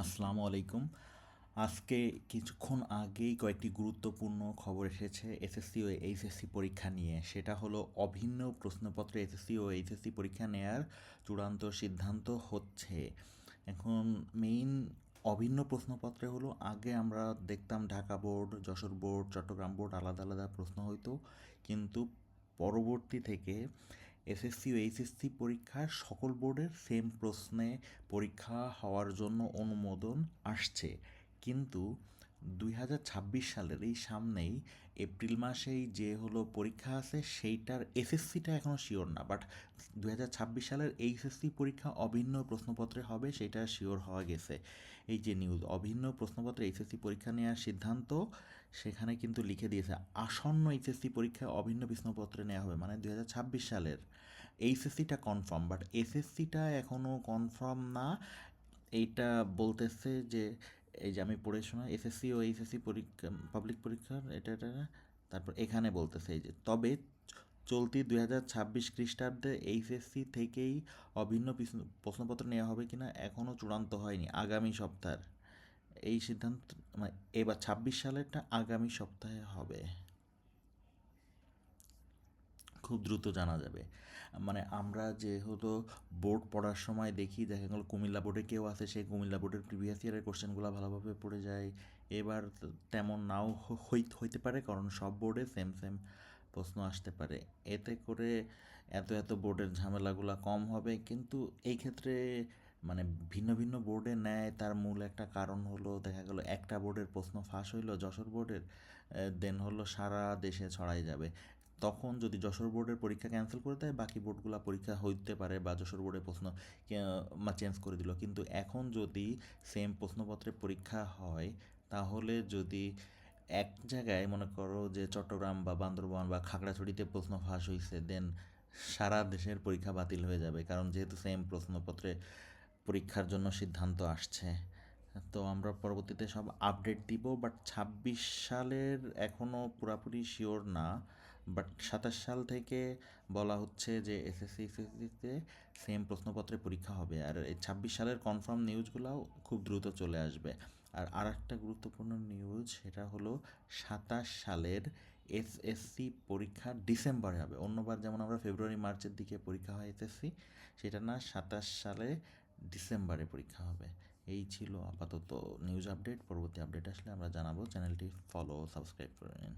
আসসালামু আলাইকুম। আজকে কিছুক্ষণ আগেই কয়েকটি গুরুত্বপূর্ণ খবর এসেছে এসএসসি ও এইচএসসি পরীক্ষা নিয়ে। সেটা হলো অভিন্ন প্রশ্নপত্রে এসএসসি ও এইচএসসি পরীক্ষা নেয়ার চূড়ান্ত সিদ্ধান্ত হচ্ছে। এখন মেইন অভিন্ন প্রশ্নপত্রে হলো আগে আমরা দেখতাম Dhaka board, Jessore board, Chittagong board আলাদা আলাদা প্রশ্ন হইতো, কিন্তু পরবর্তী থেকে এসএসসি ও এইচএসসি পরীক্ষার সকল বোর্ডের সেম প্রশ্নে পরীক্ষা হওয়ার জন্য অনুমোদন আসছে। কিন্তু 2026 সালের এই সামনেই এপ্রিল মাসেই যে হলো পরীক্ষা আছে সেইটার এসএসসিটা এখনও শিওর না, বাট 2026 সালের এইচএসসি পরীক্ষা অভিন্ন প্রশ্নপত্রে হবে সেটা শিওর হওয়া গেছে। এই যে নিউজ অভিন্ন প্রশ্নপত্রে এইচএসসি পরীক্ষা নেওয়ার সিদ্ধান্ত, সেখানে কিন্তু লিখে দিয়েছে আসন্ন এইচএসসি পরীক্ষা অভিন্ন প্রশ্নপত্রে নেওয়া হবে, মানে 2026 সালের এইচএসসিটা কনফার্ম, বাট এসএসসিটা এখনও কনফার্ম না। এইটা বলতেছে যে এই যে আমি পড়ে শোনা এসএসসি ও এইচএসসি পরীক্ষা পাবলিক পরীক্ষার এটা তারপর এখানে বলতেছে এই যে তবে চলতি 2026 খ্রিস্টাব্দে এইচএসসি থেকেই অভিন্ন প্রশ্নপত্র নেওয়া হবে কিনা এখনও চূড়ান্ত হয়নি। আগামী সপ্তাহের এই সিদ্ধান্ত, মানে এবার 26 সালেরটা আগামী সপ্তাহে হবে, খুব দ্রুত জানা যাবে। মানে আমরা যেহেতু বোর্ড পড়ার সময় দেখি, দেখা গেল কুমিল্লা বোর্ডে কেউ আছে, সেই কুমিল্লা বোর্ডের প্রিভিয়াস ইয়ারের কোশ্চেনগুলো ভালোভাবে পড়ে যায়। এবার তেমন নাও হইতে পারে, কারণ সব বোর্ডে সেম সেম প্রশ্ন আসতে পারে। এতে করে এত এত বোর্ডের ঝামেলাগুলো কম হবে। কিন্তু এই ক্ষেত্রে মানে ভিন্ন ভিন্ন বোর্ডে নেয়, তার মূল একটা কারণ হলো দেখা গেল একটা বোর্ডের প্রশ্ন ফাঁস হইলো যশোর বোর্ডের, দেন হলো সারা দেশে ছড়াই যাবে। তখন যদি যশোর বোর্ডের পরীক্ষা ক্যান্সেল করে দেয়, বাকি বোর্ডগুলো পরীক্ষা হইতে পারে, বা যশোর বোর্ডের প্রশ্ন চেঞ্জ করে দিল। কিন্তু এখন যদি সেম প্রশ্নপত্রে পরীক্ষা হয়, তাহলে যদি এক জায়গায় মনে করো যে চট্টগ্রাম বা বান্দরবান বা খাগড়াছড়িতে প্রশ্ন ফাঁস হয়েছে, দেন সারা দেশের পরীক্ষা বাতিল হয়ে যাবে, কারণ যেহেতু সেম প্রশ্নপত্রে পরীক্ষার জন্য সিদ্ধান্ত আসছে। তো আমরা পরবর্তীতে সব আপডেট দিব, বাট 26 সালের এখনও পুরাপুরি শিওর না। বাট 27 সাল থেকে বলা হচ্ছে যে এসএসসিতে সেম প্রশ্নপত্রে পরীক্ষা হবে, আর এই 26 সালের কনফার্ম নিউজগুলোও খুব দ্রুত চলে আসবে। আর একটা গুরুত্বপূর্ণ নিউজ, সেটা হলো 27 সালের এসএসসি পরীক্ষা ডিসেম্বরে হবে। অন্যবার যেমন আমরা ফেব্রুয়ারি মার্চের দিকে পরীক্ষা হয় এসএসসি, সেটা না, 27 সালে ডিসেম্বরে পরীক্ষা হবে। এই ছিল আপাতত নিউজ আপডেট। পরবর্তী আপডেট আসলে আমরা জানাবো। চ্যানেলটি ফলো সাবস্ক্রাইব করে নিন।